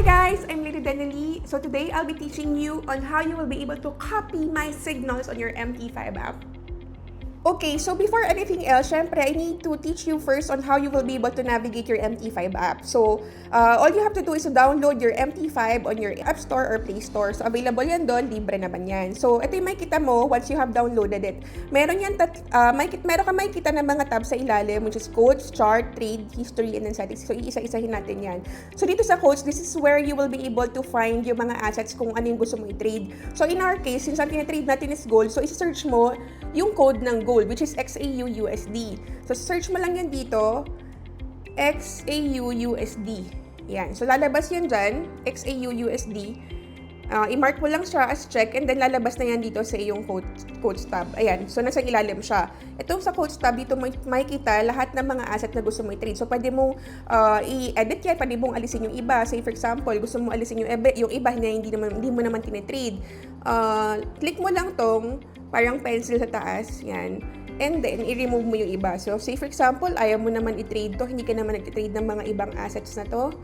Hi guys, I'm Lady Denely. So today I'll be teaching you on how you will be able to copy my signals on your MT5 app. Okay, so before anything else, syempre, I need to teach you first on how you will be able to navigate your MT5 app. So, all you have to do is to download your MT5 on your App Store or Play Store. So, available yan doon, libre naman yan. So, ito yung makikita mo once you have downloaded it. Meron ka makikita ng mga tabs sa ilalim, which is codes, chart, trade, history, and then settings. So, iisa-isahin natin yan. So, dito sa codes, this is where you will be able to find yung mga assets kung ano yung gusto mo i-trade. So, in our case, since ang tina-trade natin is gold, so isa-search mo yung code ng gold, which is XAUUSD. So, search mo lang yan dito, XAUUSD. Yan. So, lalabas yan dyan, XAUUSD. I-mark mo lang siya as check and then lalabas na yan dito sa iyong codes tab. Ayan. So, nasa ilalim siya. Ito sa codes tab, dito makikita lahat ng mga asset na gusto mo i-trade. So, pwede mong i-edit yan, pwede mong alisin yung iba. Say, for example, gusto mo alisin yung iba na hindi mo naman tinitrade. Click mo lang tong parang pencil sa taas, yan. And then, i-remove mo yung iba. So, say for example, ayaw mo naman i-trade to, hindi ka naman nag-trade ng mga ibang assets na to,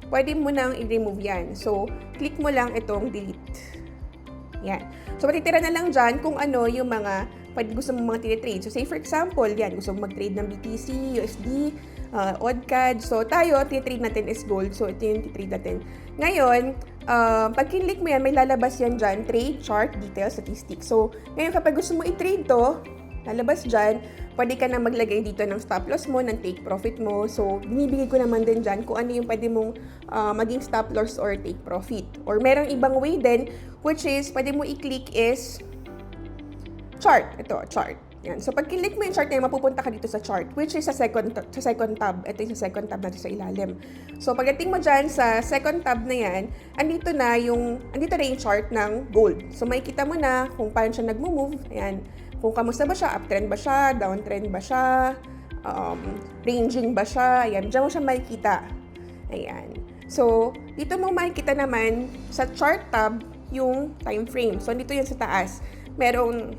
pwede mo nang i-remove yan. So, click mo lang itong delete. Yan. So, matitira na lang dyan kung ano yung mga gusto mo mga tinitrade. So, say for example, yan, gusto mo mag-trade ng BTC, USD, OddCAD. So, tayo, tinitrade natin is gold. So, ito yung tinitrade natin. Ngayon, pag kinlik mo yan, may lalabas yan dyan, trade, chart, details, statistics. So, ngayon kapag gusto mo i-trade to, lalabas dyan, pwede ka na maglagay dito ng stop loss mo, ng take profit mo. So, binibigay ko naman din dyan kung ano yung pwede mong maging stop loss or take profit. Or merong ibang way din, which is, pwede mo i-click is chart. Ito, chart. Yan. So, pag kinlik mo yung chart na yun, mapupunta ka dito sa chart, which is sa second tab. Ito yung sa second tab natin sa ilalim. So, pagdating mo dyan sa second tab na yan, andito na yung chart ng gold. So, makikita mo na kung paano siya nagmo-move. Ayan. Kung kamusta ba siya, uptrend ba siya, downtrend ba siya, ranging ba siya. Ayan. Diyan mo siya makikita. Ayan. So, dito mo makikita naman sa chart tab yung time frame. So, dito yan sa taas. Merong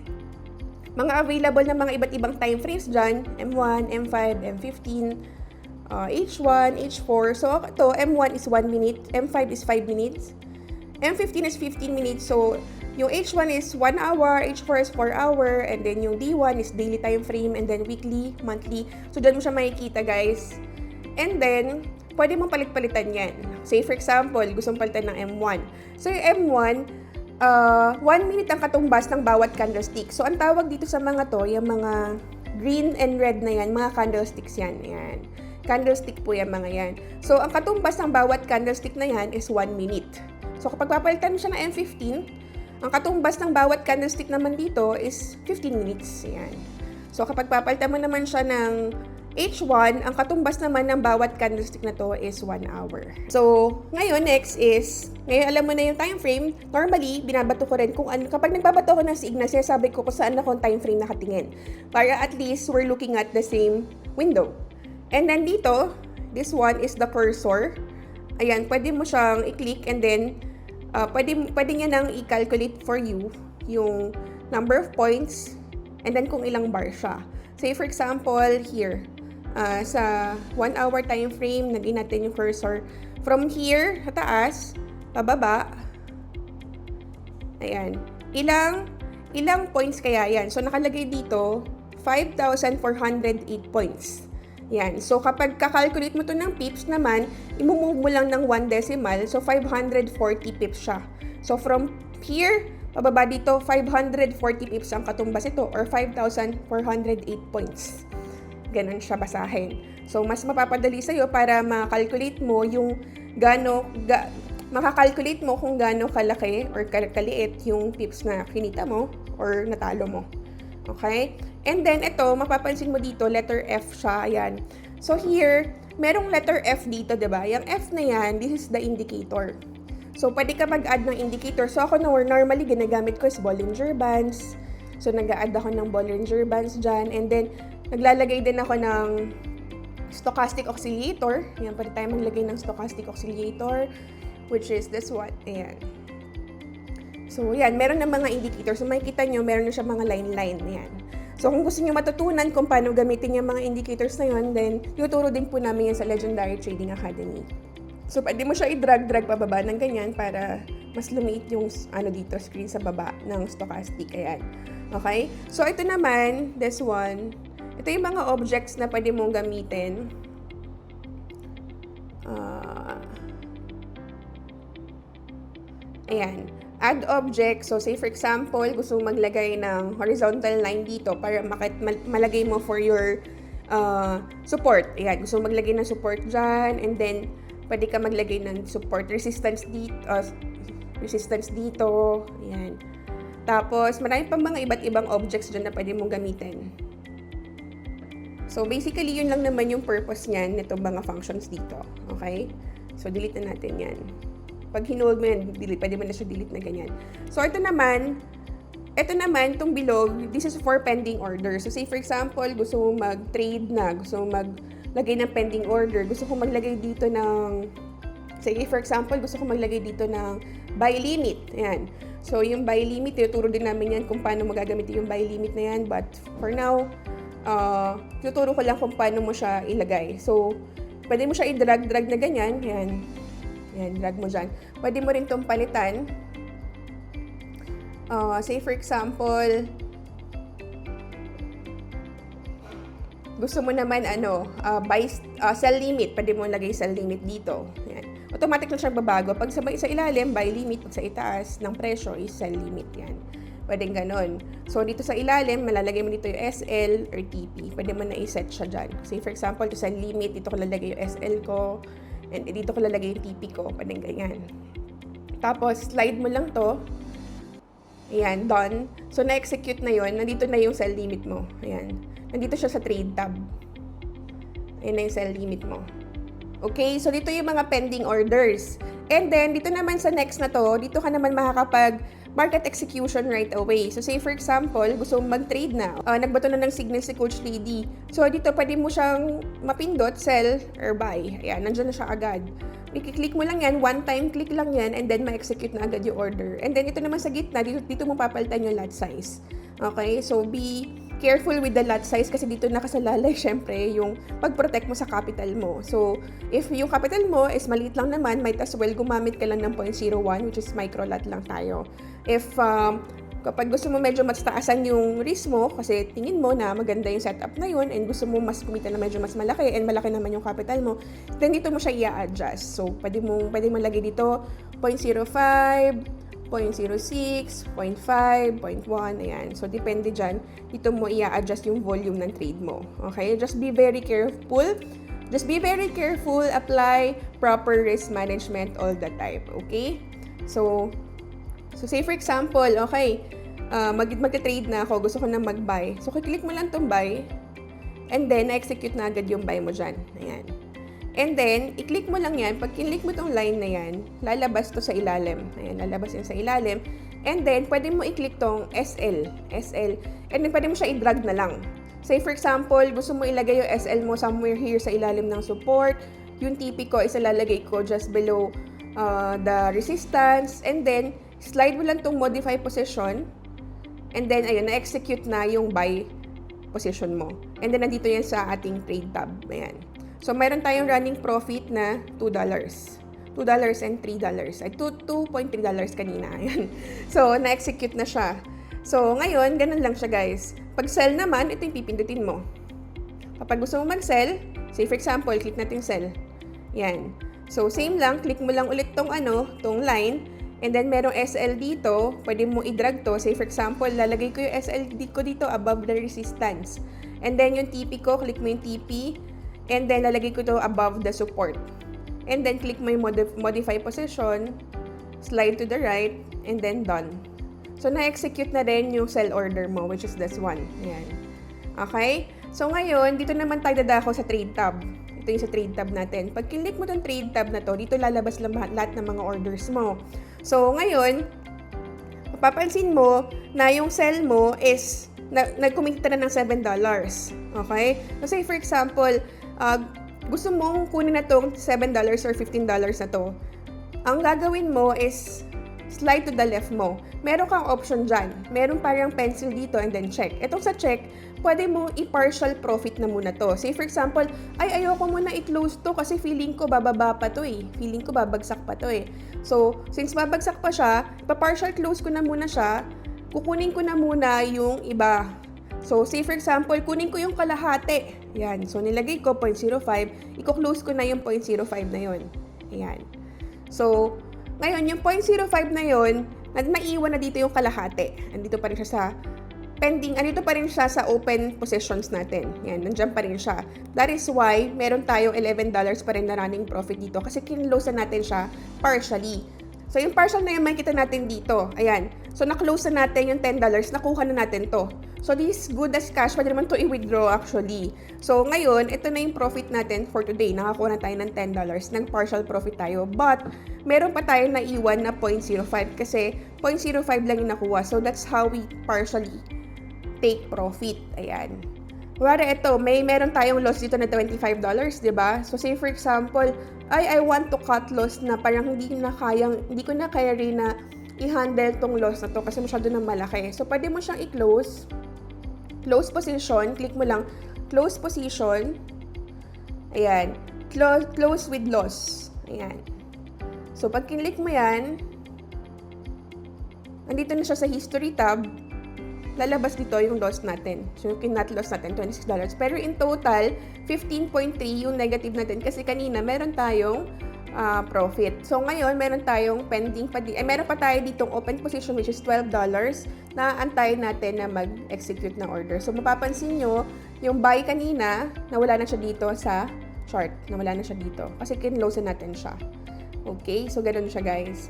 mga available na mga iba't ibang time frames dyan, M1, M5, M15, H1, H4. So, ito, M1 is 1 minute, M5 is 5 minutes, M15 is 15 minutes. So, yung H1 is 1 hour, H4 is 4 hour, and then yung D1 is daily time frame, and then weekly, monthly. So, dyan mo siya makikita, guys. And then, pwede mong palit-palitan yan. Say, for example, gusto mong palitan ng M1. So, yung M1, 1 minute ang katumbas ng bawat candlestick. So, ang tawag dito sa mga to, yung mga green and red na yan, mga candlesticks yan. Yan. Candlestick po yan, mga yan. So, ang katumbas ng bawat candlestick na yan is 1 minute. So, kapag papalitan mo siya ng M15, ang katumbas ng bawat candlestick naman dito is 15 minutes. Yan. So, kapag papalitan mo naman siya ng H1, ang katumbas naman ng bawat candlestick na to is 1 hour. So, ngayon, next is, ngayon alam mo na yung time frame. Normally, binabato ko rin kung ano, kapag nagbabato ko ng signal, sinasabi ko kung saan akong time frame nakatingin. Para at least, we're looking at the same window. And then dito, this one is the cursor. Ayan, pwede mo siyang i-click and then, pwede niya nang i-calculate for you yung number of points and then kung ilang bar siya. Say, for example, here, sa 1 hour time frame, naging natin yung cursor. From here, sa taas, pababa, ayan, ilang points kaya yan? So, nakalagay dito, 5,408 points. Yan. So, kapag kakalculate mo to ng pips naman, imumove mo lang ng 1 decimal, so 540 pips siya. So, from here, pababa dito, 540 pips ang katumbas ito, or 5,408 points. Ganon siya basahin. So, mas mapapadali sa'yo para makakalculate mo yung makakalculate mo kung gaano kalaki or kaliit yung pips na kinita mo or natalo mo. Okay? And then, ito, mapapansin mo dito, letter F siya. Ayan. So, here, merong letter F dito, diba? Yung F na yan, this is the indicator. So, pwede ka mag-add ng indicator. So, ako normally, ginagamit ko is Bollinger Bands. So, nag-a-add ako ng Bollinger Bands dyan. And then, naglalagay din ako ng stochastic oscillator. Ayan, pwede tayo maglagay ng stochastic oscillator, which is this one. Ayan. So, yan. Meron ng mga indicator. So, makikita nyo, meron na siya mga line-line. Ayan. So, kung gusto nyo matutunan kung paano gamitin yung mga indicators na yun, then, tuturo din po namin yan sa Legendary Trading Academy. So, pwede mo siya i-drag pababa ng ganyan para mas lumiit yung dito, screen sa baba ng stochastic. Ayan. Okay? So, ito naman, this one, ito yung mga objects na pwede mong gamitin. Ayan. Add object. So, say for example, gusto mo maglagay ng horizontal line dito para malagay mo for your support. Ayan. Gusto mo maglagay ng support dyan. And then, pwede ka maglagay ng support resistance dito. Ayan. Tapos, marami pang mga iba't ibang objects dyan na pwede mong gamitin. So, basically, yun lang naman yung purpose niyan nitong mga functions dito. Okay? So, delete na natin yan. Pag hinold mo yan, delete, pwede mo na siya delete na ganyan. So, ito naman, itong bilog, this is for pending order. So, say for example, gusto mo mag-trade na, gusto mo maglagay ng pending order, gusto ko maglagay dito ng, say for example, gusto ko maglagay dito ng buy limit. Ayan. So, yung buy limit, tuturo din namin yan kung paano magagamitin yung buy limit na yan. But, for now, tuturo ko lang kung paano mo siya ilagay. So, pwede mo siya i-drag na ganyan. Ayan. Yan, drag mo dyan. Pwede mo rin itong palitan. Say for example, gusto mo naman sell limit. Pwede mo lagay sell limit dito. Yan. Automatic lang siya babago. Pag sa ilalim, buy limit. Pag sa itaas ng presyo is sell limit. Yan. Pwedeng ganon. So, dito sa ilalim, malalagay mo dito yung SL or TP. Pwede mo na i-set siya dyan. Say for example, sa limit, dito ko lalagay yung SL ko. And dito ko lalagay yung TP ko. Pwedeng ganyan. Tapos, slide mo lang to. Ayan, done. So, na-execute na yon. Nandito na yung sell limit mo. Ayan. Nandito siya sa trade tab. Ayan na yung sell limit mo. Okay, so dito yung mga pending orders. And then, dito naman sa next na to, dito ka naman makakapag market execution right away. So, say for example, gusto mong mag-trade na. Nagbato na ng signal si Coach 3D. So, dito pwede mo siyang mapindot, sell, or buy. Ayan, nandiyan na siya agad. I-click mo lang yan, one time click lang yan, and then ma-execute na agad yung order. And then, ito naman sa gitna, dito mo papalitan yung lot size. Okay, so be careful with the lot size kasi dito nakasalalay syempre yung pag-protect mo sa capital mo. So, if yung capital mo is maliit lang naman, might as well gumamit ka lang ng 0.01 which is micro lot lang tayo. If kapag gusto mo medyo mas taasan yung risk mo kasi tingin mo na maganda yung setup na yun and gusto mo mas kumita na medyo mas malaki and malaki naman yung capital mo, then dito mo siya i-adjust. So, pwede mo lagay dito 0.05, 0.06, 0.5, 0.1, ayan. So, depende dyan. Dito mo i-adjust yung volume ng trade mo. Okay? Just be very careful. Apply proper risk management all the time. Okay? So say for example, okay, mag-trade na ako. Gusto ko na mag-buy. So, click mo lang tong buy. And then, na-execute na agad yung buy mo dyan. Ayan. And then, i-click mo lang yan. Pag kinlik mo tong line na yan, lalabas to sa ilalim. Ayan, lalabas yan sa ilalim. And then, pwede mo i-click tong SL. And then, pwede mo siya i-drag na lang. Say, for example, gusto mo ilagay yung SL mo somewhere here sa ilalim ng support. Yung TP ko, ilalagay ko just below the resistance. And then, slide mo lang tong modify position. And then, ayun, na-execute na yung buy position mo. And then, nandito yan sa ating trade tab. Ayan. So, mayroon tayong running profit na $2. $2 and $3. Ay, $2.3 kanina. Ayan. So, na-execute na siya. So, ngayon, ganun lang siya, guys. Pag sell naman, ito yung pipindutin mo. Kapag gusto mo mag-sell, say for example, click natin sell. Yan. So, same lang. Click mo lang ulit tong line. And then, merong SL dito. Pwede mo i-drag to. Say for example, lalagay ko yung SL ko dito above the resistance. And then, yung TP ko, click mo yung TP. And then, lalagay ko to above the support. And then, click mo yung modify position, slide to the right, and then done. So, na-execute na rin yung sell order mo, which is this one. Ayan. Okay? So, ngayon, dito naman tayo dadako sa trade tab. Ito yung sa trade tab natin. Pag click mo tong trade tab na to, dito lalabas lahat ng mga orders mo. So, ngayon, mapapansin mo na yung sell mo is nagkumita na ng $7. Okay? So, say for example, gusto mong kunin na itong $7 or $15 na to. Ang gagawin mo is slide to the left mo. Meron kang option dyan. Meron parang pencil dito and then check. Itong sa check, pwede mo i-partial profit na muna to. Say for example, ay ayoko muna i-close to kasi feeling ko bababa pa to eh. Feeling ko babagsak pa to eh. So, since babagsak pa siya, pa-partial close ko na muna siya, kukunin ko na muna yung iba. So, say for example, kunin ko yung kalahati. Ayan. So, nilagay ko 0.05. Iko-close ko na yung 0.05 na yun. Ayan. So, ngayon, yung 0.05 na yun, naiiwan na dito yung kalahati. Andito pa rin siya sa pending, andito pa rin siya sa open positions natin. Yan, nandiyan pa rin siya. That is why, meron tayong $11 pa rin na running profit dito kasi kinlose na natin siya partially. So, yung partial na yun, makikita natin dito. Ayan. So, na-close na natin yung $10, nakuha na natin to. So, this good as cash, pwede naman to i-withdraw actually. So, ngayon, ito na yung profit natin for today. Nakakuha na tayo ng $10. Ng partial profit tayo. But, meron pa tayong naiwan na 0.05 kasi 0.05 lang yung nakuha. So, that's how we partially take profit. Ayan. Wala ito, meron tayong loss dito na $25, di ba? So, say for example, I want to cut loss na parang hindi ko na kaya rin na i-handle tong loss na to kasi masyado na malaki. So, pwede mo siyang i-close. Close position. Click mo lang, close position. Ayan. Close with loss. Ayan. So, pag kinlik mo yan, andito na siya sa history tab, lalabas dito yung loss natin. So, yung net loss natin, $26. Pero in total, 15.3 yung negative natin kasi kanina meron tayong profit. So, ngayon, meron tayong pending pa meron pa tayo ditong open position which is $12 na antayin natin na mag-execute ng order. So, mapapansin nyo, yung buy kanina, nawala na siya dito sa chart. Nawala na siya dito kasi kinlose natin siya. Okay? So, ganun siya, guys.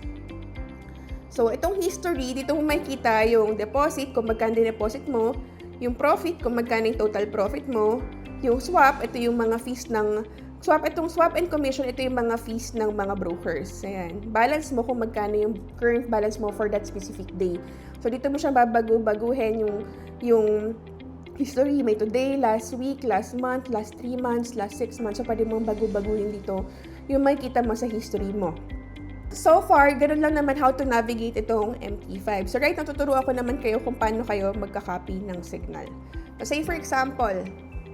So, itong history, dito mo makikita yung deposit, kung magkano deposit mo, yung profit, kung magkano yung total profit mo, yung swap, ito yung mga fees ng itong swap and commission, ito yung mga fees ng mga brokers. Ayan. Balance mo kung magkano yung current balance mo for that specific day. So, dito mo siya baguhin yung history. May today, last week, last month, last 3 months, last 6 months. So, pwede mong baguhin dito yung makikita mo sa history mo. So far, ganoon lang naman how to navigate itong MT5. So right now, tuturuan ko naman kayo kung paano kayo magka-copy ng signal. So say for example,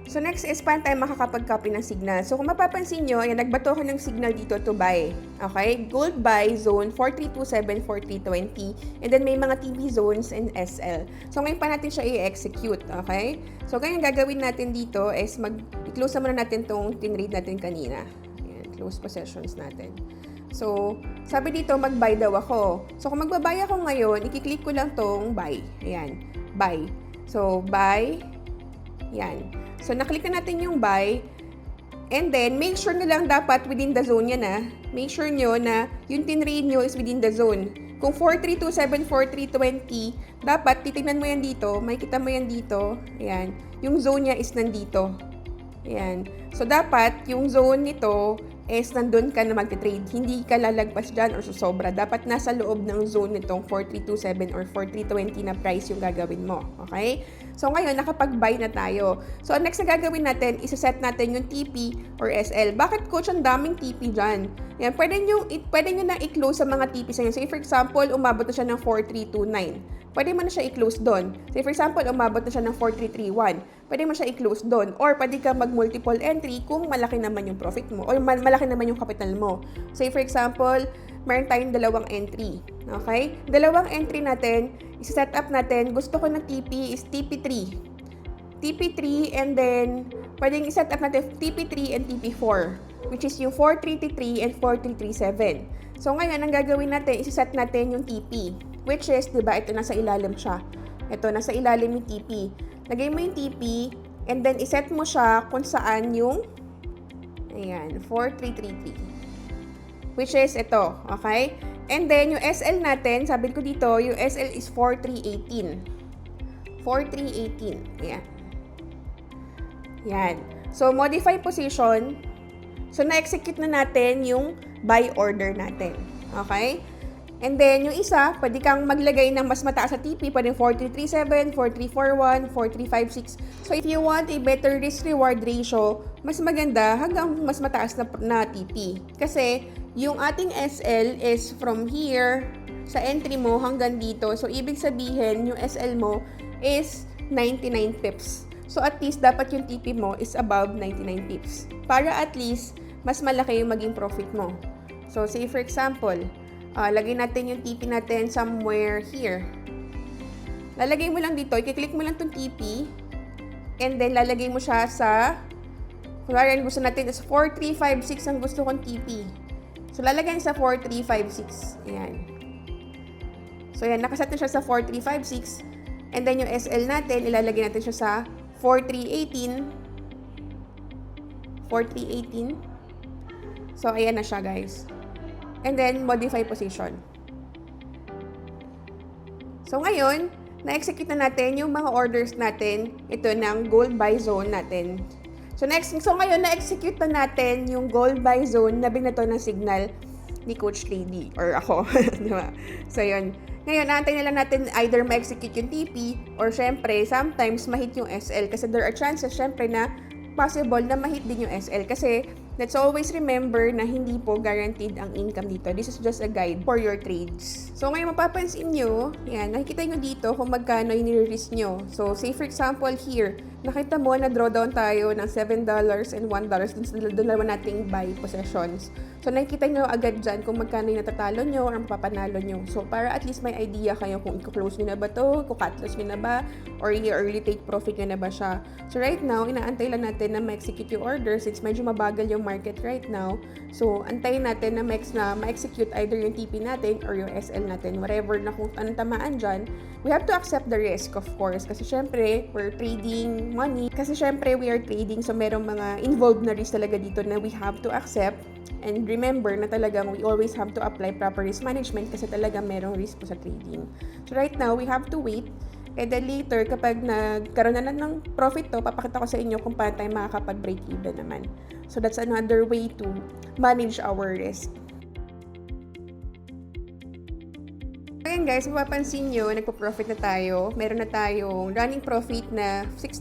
so next is paano tayo makakapag-copy ng signal. So kung mapapansin nyo, ayan, nagbato ko ng signal dito to buy. Okay? Gold buy zone 4327, 4320. And then may mga TV zones and SL. So ngayon pa natin siya i-execute. Okay? So ganyan gagawin natin dito is i-close naman natin tong tinrade natin kanina. Ayan, close possessions natin. So, sabi dito, mag-buy daw ako. So, kung magbabuy ako ngayon, i-click ko lang tong buy. Ayan, buy. So, buy. Ayan. So, naklik na natin yung buy. And then, make sure na lang dapat within the zone yan ah. Make sure nyo na yung tinrade nyo is within the zone. Kung 4327, 4320, dapat titignan mo yan dito. Makikita mo yan dito. Ayan. Yung zone niya is nandito. Ayan. So, dapat yung zone nito is nandun ka na mag-trade. Hindi ka lalagpas dyan or susobra. Dapat nasa loob ng zone nitong 4327 or 4320 na price yung gagawin mo. Okay? So, ngayon, nakapag-buy na tayo. So, ang next na gagawin natin, isa-set natin yung TP or SL. Bakit, coach, ang daming TP dyan? Yan, pwede nyo na i-close sa mga TP sa inyo. So, for example, umabot na siya ng 4329. Pwede mo na siya i-close doon. Say for example, umabot na siya ng 4331. Pwede mo siya i-close doon. Or pwede ka mag-multiple entry kung malaki naman yung profit mo or malaki naman yung capital mo. Say for example, meron tayong dalawang entry. Okay? Dalawang entry natin, isa-set up natin. Gusto ko na TP is TP3. TP3 and then pwedeng i-set up natin TP3 and TP4 which is yung 4333 and 4337. So ngayon, ang gagawin natin, isa-set natin yung TP. Which is, di ba, ito nasa ilalim siya. Ito, nasa ilalim yung TP. Lagay mo yung TP, and then iset mo siya kung saan yung, ayan, 4333. Which is ito, okay? And then, yung SL natin, sabi ko dito, yung SL is 4318. 4318, ayan. Yan. So, modify position. So, na-execute na natin yung buy order natin. Okay? And then, yung isa, pwede kang maglagay ng mas mataas sa TP. Pwede 4337, 4341, 4356. So, if you want a better risk-reward ratio, mas maganda hanggang mas mataas na TP. Kasi, yung ating SL is from here sa entry mo hanggang dito. So, ibig sabihin, yung SL mo is 99 pips. So at least dapat yung TP mo is above 99 pips. Para at least mas malaki yung maging profit mo. So say for example, lagay natin yung TP natin somewhere here. Lalagay mo lang dito, i-click mo lang tong TP, and then lalagay mo siya sa, kunwari gusto natin is 4356 ang gusto kong TP. So lalagay sa 4356. Ayan. So yan, nakaset na siya sa 4356. And then yung SL natin, ilalagay natin siya sa 4318. 4318. So ayan na siya, guys. And then modify position. So ngayon, na-execute na natin yung mga orders natin, ito ng gold buy zone natin. So ngayon na-execute na natin yung gold buy zone na binato ng signal ni Coach Lady or ako, di ba? So yun. Ngayon, naantay na lang natin either ma-execute yung TP or syempre, sometimes ma-hit yung SL kasi there are chances syempre na possible na ma-hit din yung SL kasi let's always remember na hindi po guaranteed ang income dito. This is just a guide for your trades. So ngayon mapapansin nyo, yan, nakikita nyo dito kung magkano yung nire-risk nyo. So say for example here, nakita mo na drawdown tayo ng $7 and $1 doon naman nating buy possessions. So nakikita nyo agad dyan kung magkano yung natatalo nyo or mapapanalo nyo. So para at least may idea kayo kung i-close nyo na ba to, kung cut-loss nyo na ba, or i-early take profit nyo na ba siya. So right now, inaantay lang natin na ma-execute yung order since medyo mabagal yung market right now. So antayin natin na ma-execute either yung TP natin or yung SL natin. Whatever na kung anong tamaan dyan, we have to accept the risk of course. Kasi syempre, we're trading money. Kasi syempre, we are trading so merong mga involved na risk talaga dito na we have to accept. And remember na talagang we always have to apply proper risk management kasi talagang merong risk po sa trading. So right now, we have to wait. And then later, kapag nagkaroon na ng profit to, papakita ko sa inyo kung paano tayo makakapag-break even naman. So that's another way to manage our risk. Ayan guys, mapapansin nyo, nagpo-profit na tayo. Meron na tayong running profit na $6.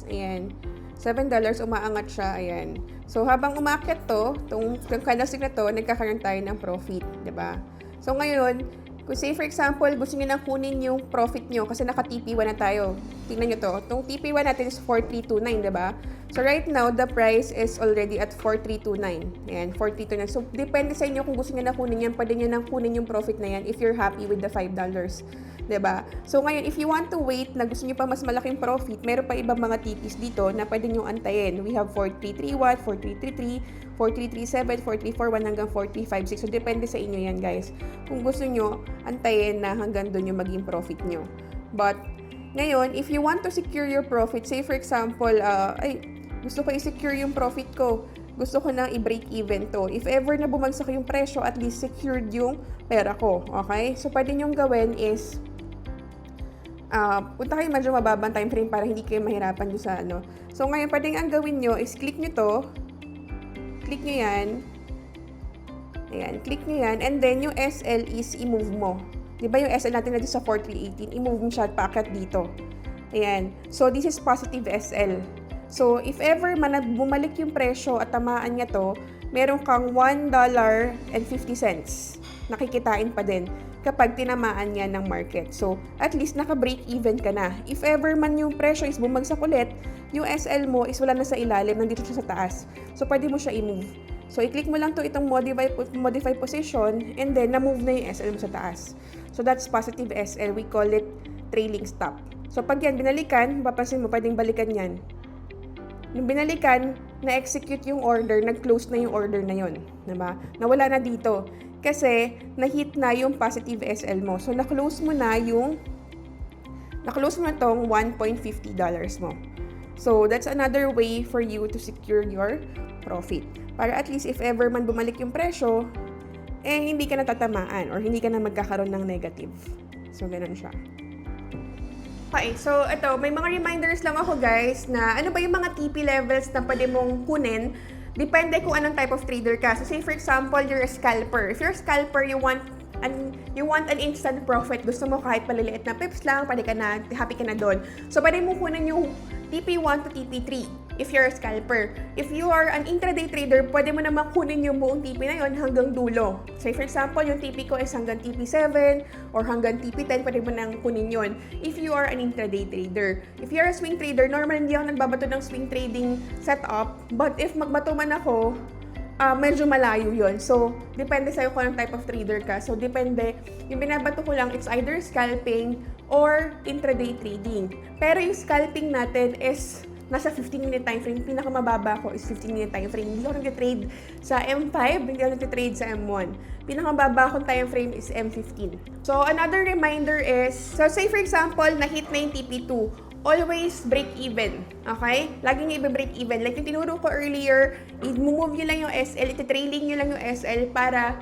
Ayan. $7 umaangat siya. Ayan. So habang umakyat to, itong candlestick na to, nagkakaroon tayo ng profit. Diba? So ngayon, kung say for example, gusto nyo nang kunin yung profit nyo kasi naka-TP1 na tayo. Tingnan nyo to. Itong TP1 natin is 4329, diba? So right now, the price is already at 4329. Ayan, 4329. So depende sa inyo kung gusto nyo na kunin yan. Pwede nyo nang kunin yung profit na yan if you're happy with the $5. Diba? So ngayon, if you want to wait na gusto nyo pa mas malaking profit, meron pa ibang mga TPs dito na pwede nyo antayin. We have 4331, 4333, 4337, 4341 hanggang 4356. So depende sa inyo yan guys. Kung gusto nyo, antayin na hanggang doon yung maging profit nyo. But ngayon, if you want to secure your profit, say for example, gusto ko i-secure yung profit ko. Gusto ko nang i-break even to. If ever na bumagsak yung presyo, at least secured yung pera ko. Okay? So pwede nyong gawin is punta kayo medyo mababang time frame para hindi kayo mahirapan doon sa ano. So ngayon, pwedeng ang gawin nyo is click nyo to. Click nyo yan. Ayan, click nyo yan. And then yung SL is i-move mo. Diba yung SL natin na sa 4318, i-move mo siya packet dito. Ayan. So this is positive SL. So if ever man bumalik yung presyo at tamaan niya to, meron kang $1.50 nakikitain pa din kapag tinamaan niya ng market. So, at least naka-break even ka na. If ever man yung presyo is bumagsak ulit, yung SL mo is wala na sa ilalim, nandito siya sa taas. So, pwede mo siya i-move. So, i-click mo lang to itong modify position and then na-move na yung SL mo sa taas. So, that's positive SL. We call it trailing stop. So, pag yan binalikan, mapapansin mo, pwedeng balikan yan. Nung binalikan, na-execute yung order, nag-close na yung order na yun. Diba? Nawala na dito. Kasi, na-hit na yung positive SL mo. So, na-close mo na tong $1.50 mo. So, that's another way for you to secure your profit. Para at least, if ever man bumalik yung presyo, hindi ka na tatamaan or hindi ka na magkakaroon ng negative. So, ganun siya. Okay, so ito, may mga reminders lang ako guys na ano ba yung mga TP levels na pwede mong kunin. Depende kung anong type of trader ka. So say for example, you're a scalper. If you're a scalper, you want an instant profit. Gusto mo kahit paliliit na pips lang, pwede ka na, happy ka na doon. So pwede mo kunin yung TP1 to TP3. if you're a scalper. If you are an intraday trader, pwede mo naman kunin yung buong TP na yon hanggang dulo. Say for example, yung TP ko is hanggang TP7 or hanggang TP10, pwede mo nang kunin yon if you are an intraday trader. If you're a swing trader, normal hindi ako nagbabato ng swing trading setup, but if magbato man ako, medyo malayo yon. So, depende sa'yo kung anong type of trader ka. So, depende. Yung binabato ko lang, it's either scalping or intraday trading. Pero yung scalping natin is nasa 15-minute time frame. Pinakamababa ko is 15-minute time frame. Hindi ako nag-trade sa M5, hindi ako nag-trade sa M1. Pinakamababa kong time frame is M15. So, another reminder is, so say for example, na-hit na yung TP2. Always break even, okay? Laging i-break even. Like yung tinuro ko earlier, i-move nyo lang yung SL, iti-trailing nyo lang yung SL para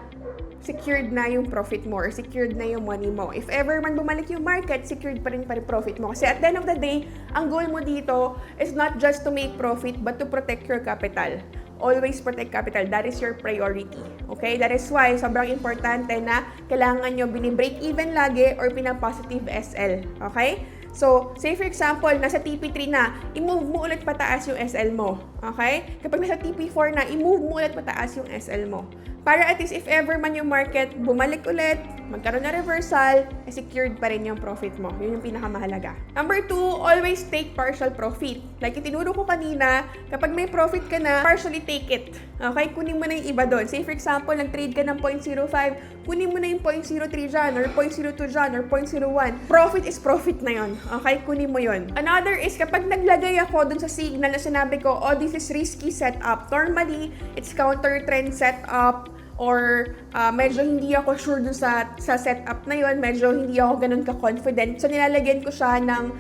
secured na yung profit mo or secured na yung money mo. If ever man bumalik yung market, secured pa rin profit mo. Kasi at the end of the day, ang goal mo dito is not just to make profit but to protect your capital. Always protect capital. That is your priority. Okay? That is why sobrang importante na kailangan nyo bini-break even lagi or pina-positive SL. Okay? So, say for example, nasa TP3 na, i-move mo ulit pataas yung SL mo. Okay? Kapag nasa TP4 na, i-move mo ulit pataas yung SL mo. Para at least if ever man yung market bumalik ulit, magkaroon na reversal, secured pa rin yung profit mo. Yun yung pinakamahalaga. Number 2, always take partial profit. Like itinuro ko kanina, kapag may profit ka na, partially take it. Okay? Kunin mo na yung iba doon. Say for example, nag-trade ka ng 0.05, kunin mo na yung 0.03 dyan, or 0.02 dyan, or 0.01. Profit is profit na yun. Okay? Kunin mo yun. Another is, kapag naglagay ako dun sa signal na sinabi ko, oh, this is risky setup. Normally, it's counter trend setup, or medyo hindi ako sure dun sa setup na yon, medyo hindi ako ganun ka-confident. So, nilalagyan ko siya ng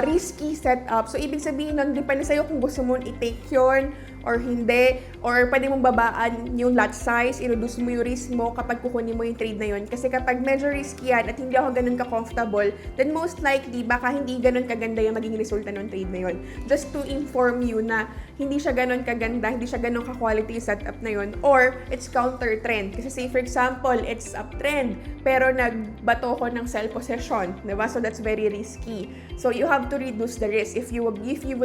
risky setup. So, ibig sabihin nun, depende sa'yo kung gusto mo i-take yun or hindi, or pwede mong babaan yung lot size, i-reduce mo yung risk mo kapag kukunin mo yung trade na yun. Kasi kapag medyo risky yan at hindi ako ganun ka-comfortable, then most likely, baka hindi ganun kaganda yung maging resulta ng trade na yun. Just to inform you na hindi siya ganun kaganda, hindi siya ganun ka-quality setup na yun, or it's counter trend. Kasi say for example, it's uptrend, pero nagbato ko ng sell possession, diba? So that's very risky. So you have to reduce the risk if you will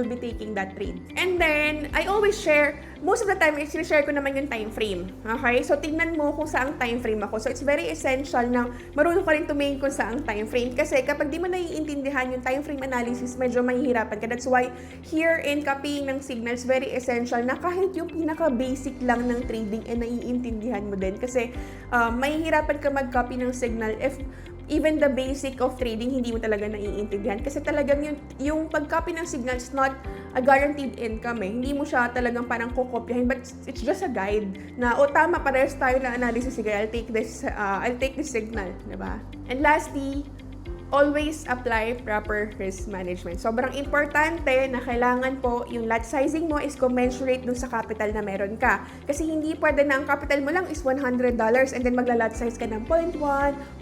be taking that trade. And then, I always share, most of the time, i-share ko naman yung time frame. Okay? So, tingnan mo kung saang time frame ako. So, it's very essential na marunong ka rin tumingin kung saang time frame. Kasi kapag di mo naiintindihan yung time frame analysis, medyo mahihirapan ka. That's why, here in copying ng signals, very essential na kahit yung pinaka-basic lang ng trading ay naiintindihan mo din. Kasi, mahihirapan ka mag-copy ng signal if even the basic of trading, hindi mo talaga naiintindihan. Kasi talagang yung pag-copy ng signal is not a guaranteed income eh. Hindi mo siya talagang parang kukopyahin, but it's just a guide na, tama, parehas tayo na analysis. Sige, I'll take this signal, diba? And lastly, always apply proper risk management. Sobrang importante na kailangan po yung lot sizing mo is commensurate dun sa capital na meron ka. Kasi hindi pwede na ang capital mo lang is $100 and then magla-lot size ka ng 0.1,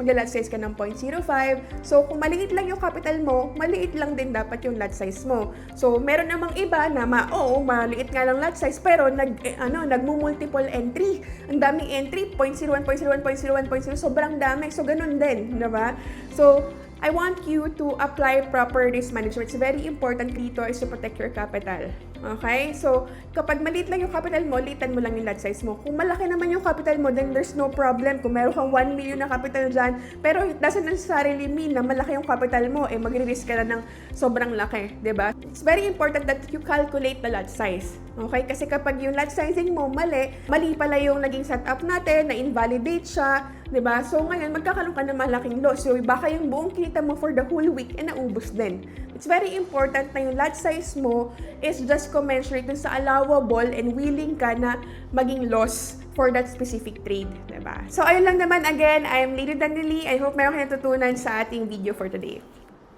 magla-lot size ka ng 0.05. So, kung maliit lang yung capital mo, maliit lang din dapat yung lot size mo. So, meron namang iba na maliit nga lang lot size pero nagmu-multiple entry. Ang daming entry, 0.01, 0.01, 0.01, 0.0, sobrang dami. So, ganun din, diba? So, I want you to apply proper risk management. It's very important dito is to protect your capital. Okay? So, kapag maliit lang yung capital mo, liitan mo lang yung lot size mo. Kung malaki naman yung capital mo, then there's no problem. Kung meron kang 1 million na capital dyan, pero it doesn't necessarily mean na malaki yung capital mo, magre-risk ka na ng sobrang laki. Diba? It's very important that you calculate the lot size. Okay? Kasi kapag yung lot sizing mo mali pala yung naging setup natin, na-invalidate siya, diba? So, ngayon, magkakaroon ka ng malaking loss. So, baka yung buong kita mo for the whole week, naubos din. It's very important na yung lot size mo is just commensurate dun sa allowable and willing ka na maging loss for that specific trade, diba? So, ayun lang naman. Again, I'm Lady Danili. I hope meron kayo natutunan sa ating video for today.